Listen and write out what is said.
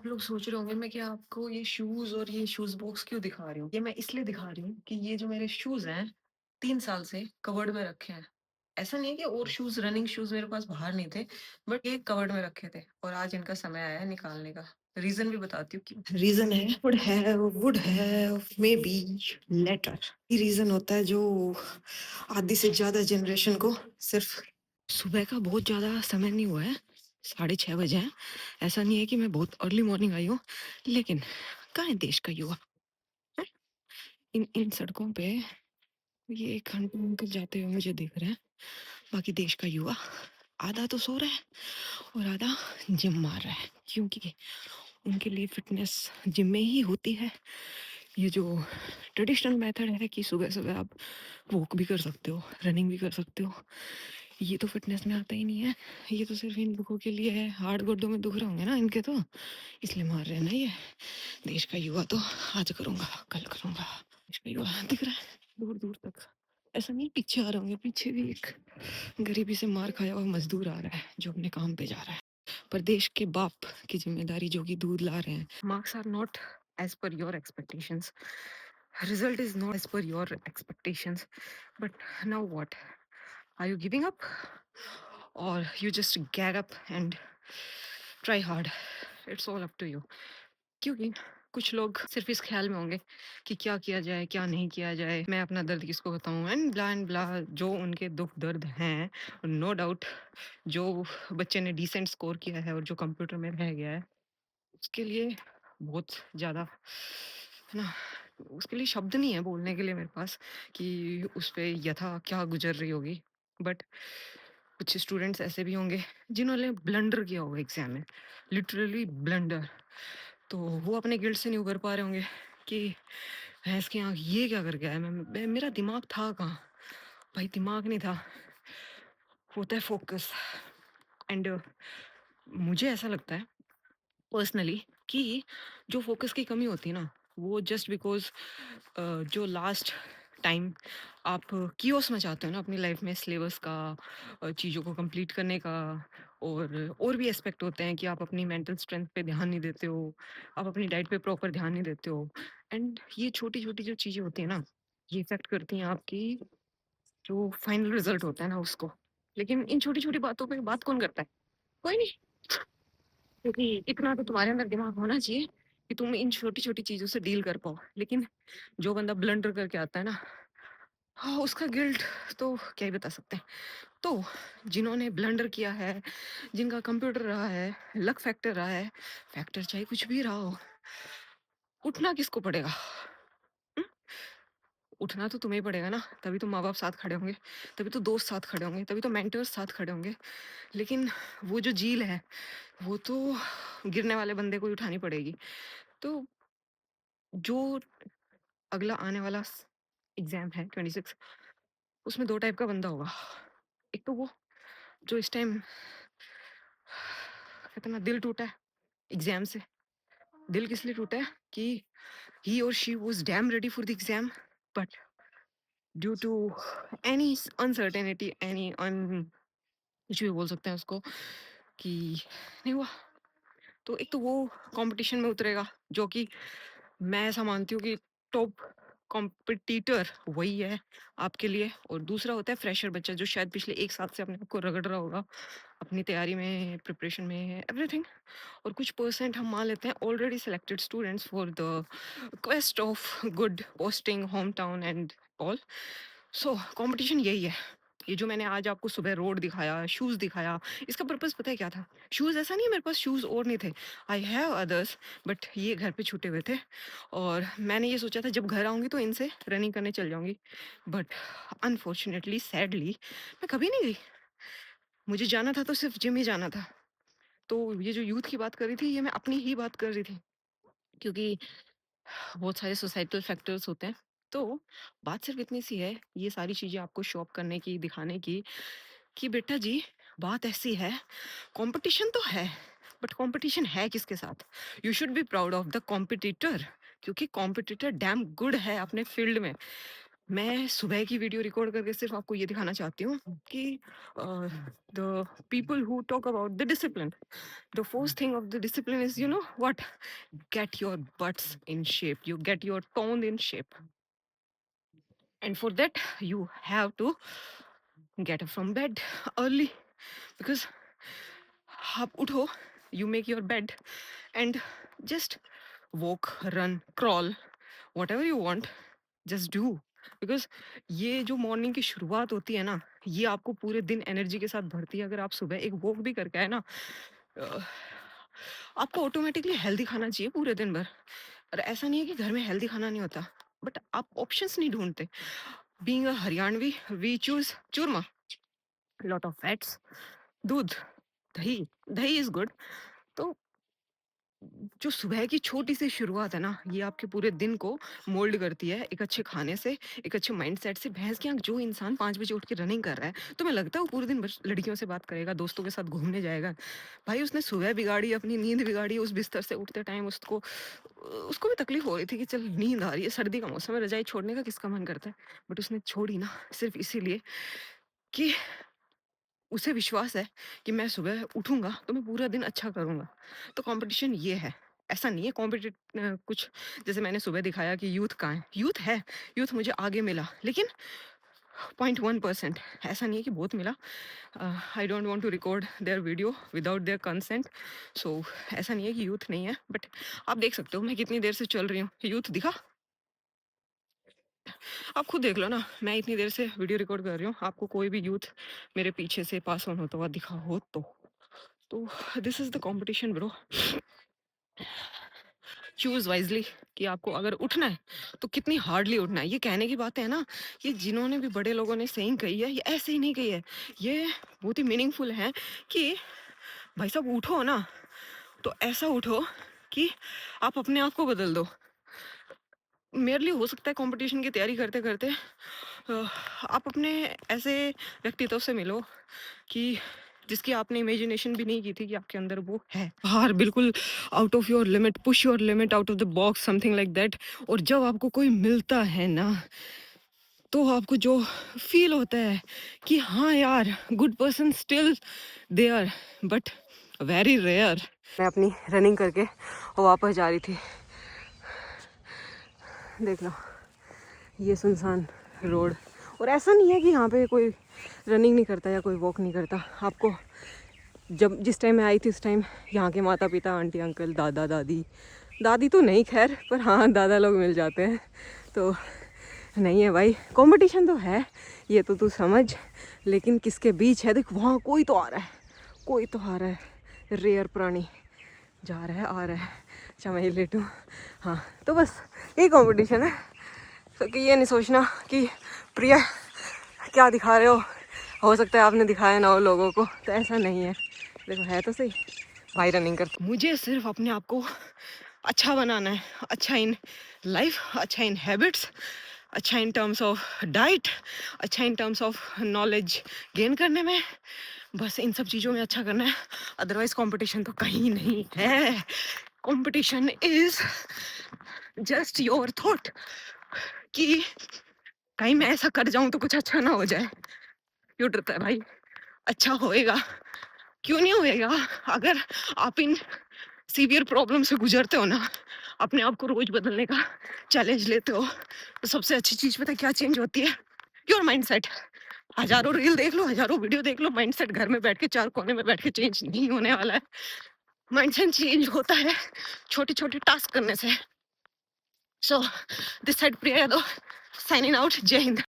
लोग सोच रहे होंगे मैं क्या आपको ये शूज़ और ये शूज़ बॉक्स क्यों दिखा रही हूँ? ये मैं इसलिए दिखा रही हूँ कि ये जो मेरे शूज़ हैं, 3 साल से कबर्ड में रखे हैं। ऐसा नहीं है कि और शूज़ रनिंग शूज़ मेरे पास बाहर नहीं थे, बट ये कबर्ड में रखे थे और आज इनका समय आया है निकालने का। रीज़न भी बताती हूँ क्यों। रीज़न है वुड हैव मेबी लेटर। ये रीज़न होता है जो आधी से ज़्यादा जनरेशन को सिर्फ सुबह का बहुत ज़्यादा समय नहीं हुआ है, 6:30 बजे हैं। ऐसा नहीं है कि मैं बहुत अर्ली मॉर्निंग आई हूँ, लेकिन कहाँ है देश का युवा? हैं? इन इन सड़कों पे ये 1 घंटे उनके जाते हुए मुझे दिख रहे हैं। बाकी देश का युवा आधा तो सो रहा है और आधा जिम मार रहा है, क्योंकि उनके लिए फिटनेस जिम में ही होती है। ये जो ट्रेडिशनल मेथड है कि सुबह-सुबह आप वॉक भी कर सकते हो, रनिंग भी कर सकते हो, ये तो फिटनेस में आता ही नहीं है। ये तो सिर्फ़ इन लोगों के लिए है, हाड़ गोड्डों में दुख रहे होंगे ना इनके तो, इसलिए मार रहे हैं ना ये। देश का युवा तो आज करूँगा, कल करूँगा। देश का युवा दिख रहा है दूर-दूर तक। ऐसा नहीं पीछे आ रहे होंगे, पीछे भी एक गरीबी से मार खाया हुआ मज़दूर आ रहा है, जो अपने काम पे जा रहा है। पर देश के बाप की ज़िम्मेदारी जो कि दूध ला रहे हैं। Marks are not as per your expectations. Result is not as per your expectations. But now what? Are you giving up? Or you just gag up and try hard? It's all up to you. क्योंकि कुछ लोग सिर्फ इस ख्याल में होंगे कि क्या किया जाए क्या नहीं किया जाए, मैं अपना दर्द किसको बताऊं एंड ब्ला जो उनके दुख दर्द हैं। नो डाउट जो बच्चे ने डिसेंट स्कोर किया है और जो कंप्यूटर में रह गया है, उसके लिए बहुत ज़्यादा है ना, उसके लिए शब्द नहीं है बोलने के लिए मेरे पास कि उस पे यथा क्या गुजर रही होगी। बट कुछ स्टूडेंट्स ऐसे भी होंगे जिन्होंने ब्लंडर किया होगा एग्जाम में, लिटरली ब्लंडर। तो वो अपने गिल्ट से नहीं उभर पा रहे होंगे कि भैंस की आँख ये क्या कर गया है, मेरा दिमाग था कहाँ। भाई दिमाग नहीं था, होता है फोकस। एंड मुझे ऐसा लगता है पर्सनली कि जो फोकस की कमी होती है ना, वो जस्ट बिकॉज जो लास्ट टाइम आप कियोस में चाहते हो ना अपनी लाइफ में, सिलेबस का, चीज़ों को कंप्लीट करने का, और भी एस्पेक्ट होते हैं कि आप अपनी मेंटल स्ट्रेंथ पे ध्यान नहीं देते हो, आप अपनी डाइट पे प्रॉपर ध्यान नहीं देते हो। एंड ये छोटी छोटी जो चीज़ें होती हैं ना, ये इफेक्ट करती हैं आपकी जो फाइनल रिजल्ट होता है ना उसको। लेकिन इन छोटी छोटी बातों पे बात कौन करता है? कोई नहीं। क्योंकि इतना तो तुम्हारे अंदर दिमाग होना चाहिए कि तुम इन छोटी-छोटी चीज़ों से डील कर पाओ। लेकिन जो बंदा ब्लंडर करके आता है ना, हाँ, उसका गिल्ट तो क्या ही बता सकते हैं। तो जिन्होंने ब्लंडर किया है, जिनका कंप्यूटर रहा है, लक फैक्टर रहा है, फैक्टर चाहे कुछ भी रहा हो, उठना किसको पड़ेगा? हुँ? उठना तो तुम्हें ही पड़ेगा ना, तभी तो माँ-बाप साथ खड़े होंगे, तभी तो दोस्त साथ खड़े होंगे, तभी तो मेंटर्स साथ खड़े होंगे। लेकिन वो जो झील है, वो तो गिरने वाले बंदे को ही उठानी पड़ेगी। तो जो अगला आने वाला एग्जाम है 26, उसमें 2 टाइप का बंदा होगा। एक तो वो जो इस टाइम कहते हैं ना दिल टूटा है एग्जाम से। दिल किस लिए टूटा है कि ही और she was damn ready for the exam, but due to any uncertainty, any अन कुछ भी बोल सकते हैं उसको, कि नहीं हुआ। तो एक तो वो कंपटीशन में उतरेगा, जो कि मैं ऐसा मानती हूँ कि टॉप कॉम्पिटिटर वही है आपके लिए। और दूसरा होता है फ्रेशर बच्चा, जो शायद पिछले 1 साल से अपने आप को रगड़ रहा होगा, अपनी तैयारी में, प्रिपरेशन में, एवरीथिंग। और कुछ परसेंट हम मान लेते हैं already selected students for the quest of good posting, home town and all. So competition यही है। ये जो मैंने आज आपको सुबह रोड दिखाया, शूज़ दिखाया, इसका पर्पस पता है क्या था? शूज़ ऐसा नहीं है मेरे पास शूज़ और नहीं थे। आई हैव अदर्स, बट ये घर पे छूटे हुए थे और मैंने ये सोचा था जब घर आऊँगी तो इनसे रनिंग करने चल जाऊँगी। बट अनफॉर्च्यूनेटली, सैडली मैं कभी नहीं गई। मुझे जाना था तो सिर्फ़ जिम ही जाना था। तो ये जो यूथ की बात कर रही थी, ये मैं अपनी ही बात कर रही थी, क्योंकि बहुत सारे सोसाइटल फैक्टर्स होते हैं। तो बात सिर्फ़ इतनी सी है, ये सारी चीज़ें आपको शो ऑफ करने की, दिखाने की, कि बेटा जी बात ऐसी है, कंपटीशन तो है, बट कंपटीशन है किसके साथ? You should be proud of the competitor, क्योंकि कॉम्पिटिटर डैम गुड है अपने फील्ड में। मैं सुबह की वीडियो रिकॉर्ड करके सिर्फ आपको ये दिखाना चाहती हूँ कि the people who talk about the discipline, the first thing of the discipline is, you know what, get your butts in shape, you get your tone in shape, and for that you have to get up from bed early, because आप उठो, you make your bed and just walk, run, crawl, whatever you want, just do, because ये जो morning की शुरुआत होती है ना, ये आपको पूरे दिन एनर्जी के साथ भरती है। अगर आप सुबह एक वॉक भी करके आए ना, अ, आपको ऑटोमेटिकली हेल्दी खाना चाहिए पूरे दिन भर। और ऐसा नहीं है कि घर में हेल्दी खाना नहीं होता, बट आप ऑप्शंस नहीं ढूंढते। Being a Haryanvi, we choose churma, lot of fats, दूध, दही, दही इज गुड। तो जो सुबह की छोटी सी शुरुआत है ना, ये आपके पूरे दिन को मोल्ड करती है। एक अच्छे खाने से, एक अच्छे माइंडसेट से। भैंस की आंख जो इंसान 5 बजे उठ के रनिंग कर रहा है, तो मैं लगता है वो पूरे दिन बस लड़कियों से बात करेगा, दोस्तों के साथ घूमने जाएगा। भाई उसने सुबह बिगाड़ी, अपनी नींद बिगाड़ी। उस बिस्तर से उठते टाइम उसको उसको भी तकलीफ हो रही थी कि चल नींद आ रही है, सर्दी का मौसम है, रजाई छोड़ने का किसका मन करता है, बट उसने छोड़ी ना सिर्फ इसीलिए कि उसे विश्वास है कि मैं सुबह उठूँगा तो मैं पूरा दिन अच्छा करूँगा। तो कॉम्पिटिशन ये है। ऐसा नहीं है कुछ, जैसे मैंने सुबह दिखाया कि यूथ कहाँ है, यूथ मुझे आगे मिला, लेकिन 0.1%। ऐसा नहीं है कि बहुत मिला। I don't want to record their video without their consent. So ऐसा नहीं है कि यूथ नहीं है, बट आप देख सकते हो मैं कितनी देर से चल रही हूँ। यूथ दिखा? आप खुद देख लो ना, मैं इतनी देर से वीडियो रिकॉर्ड कर रही हूँ, आपको कोई भी यूथ मेरे पीछे से पास ऑन होता हुआ दिखा हो तो this is the competition bro. Choose wisely कि आपको अगर उठना है तो कितनी हार्डली उठना है। ये कहने की बातें है ना, ये जिन्होंने भी बड़े लोगों ने सही कही है, ये ऐसे ही नहीं कही है, ये बहुत ही मीनिंगफुल है कि भाई साहब उठो ना, तो ऐसा उठो कि आप अपने आप को बदल दो। मेरे लिए हो सकता है कंपटीशन की तैयारी करते करते आप अपने ऐसे व्यक्तित्व से मिलो कि जिसकी आपने इमेजिनेशन भी नहीं की थी कि आपके अंदर वो है, बाहर बिल्कुल out of your limit, push your limit out of the box, something like that. और जब आपको कोई मिलता है ना, तो आपको जो फील होता है कि हाँ यार, good person still there, but very rare. मैं अपनी रनिंग करके वापस जा रही थी, देख लो ये सुनसान रोड। और ऐसा नहीं है कि यहाँ पे कोई रनिंग नहीं करता या कोई वॉक नहीं करता। आपको जब जिस टाइम मैं आई थी उस टाइम यहाँ के माता पिता, आंटी अंकल, दादा दादी, दादी तो नहीं खैर, पर हाँ दादा लोग मिल जाते हैं। तो नहीं है भाई, कंपटीशन तो है, ये तो तू समझ, लेकिन किसके बीच है देख, वहाँ कोई तो आ रहा है, कोई तो आ रहा है, रेयर प्राणी जा रहा है, आ रहा है। अच्छा मैं ही लेट हूँ। हाँ तो बस यही कंपटीशन है। तो कि ये नहीं सोचना कि प्रिया क्या दिखा रहे हो सकता है आपने दिखाया ना हो लोगों को, तो ऐसा नहीं है। देखो है तो सही भाई, रनिंग कर, मुझे सिर्फ अपने आप को अच्छा बनाना है। अच्छा इन लाइफ, अच्छा इन हैबिट्स, अच्छा इन टर्म्स ऑफ डाइट, अच्छा in terms of knowledge gain करने में, बस इन सब चीज़ों में अच्छा करना है। अदरवाइज कंपटीशन तो कहीं नहीं है। Competition is just your thought कि कहीं मैं ऐसा कर जाऊं तो कुछ अच्छा ना हो जाए। क्यों डरता है भाई, अच्छा होएगा, क्यों नहीं होएगा। अगर आप इन सीवियर प्रॉब्लम से गुजरते हो ना, अपने आप को रोज बदलने का चैलेंज लेते हो, तो सबसे अच्छी चीज पता है क्या चेंज होती है? Your mindset. हजारों रील देख लो, हजारों वीडियो देख लो, माइंडसेट घर में बैठ के चार कोने में बैठ के चेंज नहीं होने वाला है। माइंडसेट चेंज होता है छोटे छोटे टास्क करने से। So this side Priya Yadav signing out. जय हिंद।